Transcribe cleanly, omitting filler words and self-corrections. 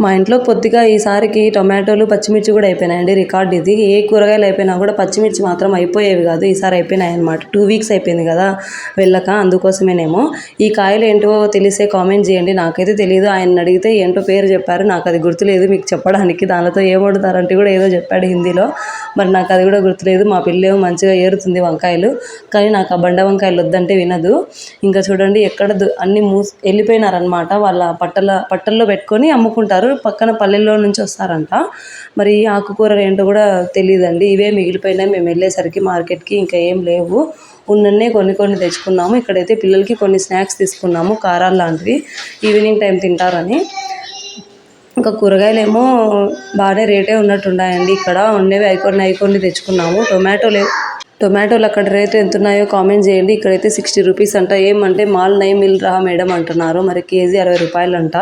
మా ఇంట్లో కొద్దిగా ఈసారికి టొమాటోలు పచ్చిమిర్చి కూడా అయిపోయినాయండి. రికార్డ్ ఇది. ఏ కూరగాయలు అయిపోయినా కూడా పచ్చిమిర్చి మాత్రం అయిపోయేవి కాదు. ఈసారి అయిపోయినాయి అనమాట. 2 వీక్స్ అయిపోయింది కదా వెళ్ళక, అందుకోసమేనేమో. ఈ కాయలు ఏంటో తెలిసే కామెంట్ చేయండి. నాకైతే తెలియదు. ఆయన అడిగితే ఏంటో పేరు చెప్పారు, నాకు అది గుర్తులేదు మీకు చెప్పడానికి. దానితో ఏం వండుతారంటే కూడా ఏదో చెప్పాడు హిందీలో, మరి నాకు అది కూడా గుర్తులేదు. మా పిల్లేమో మంచిగా ఏరుతుంది వంకాయలు, కానీ నాకు ఆ బండ వంకాయలు వద్దంటే వినదు. ఇంకా చూడండి ఎక్కడ అన్ని వెళ్ళిపోయినారనమాట. వాళ్ళ పట్టల్లో పెట్టుకొని అమ్ముకుంటారు. పక్కన పల్లెల్లో నుంచి వస్తారంట. మరి ఆకుకూరలు ఏంటో కూడా తెలియదండి. ఇవే మిగిలిపోయినాయి మేము వెళ్ళేసరికి మార్కెట్కి. ఇంకా ఏం లేవు. ఉన్నన్నే కొన్ని తెచ్చుకున్నాము. ఇక్కడైతే పిల్లలకి కొన్ని స్నాక్స్ తీసుకున్నాము, కారాలు లాంటివి, ఈవినింగ్ టైం తింటారని. ఇంకా కూరగాయలు ఏమో బాగానే రేటే ఉన్నట్టున్నాయండి. ఇక్కడ ఉండేవి అయికొన్ని తెచ్చుకున్నాము. టొమాటోలు అక్కడ రేట్ ఎంత ఉన్నాయో కామెంట్ చేయండి. ఇక్కడైతే 60 రూపీస్ అంట. ఏమంటే మాల్ నై మిల్ రహా మేడం అంటున్నారు. మరి కేజీ 60 రూపాయలు అంట.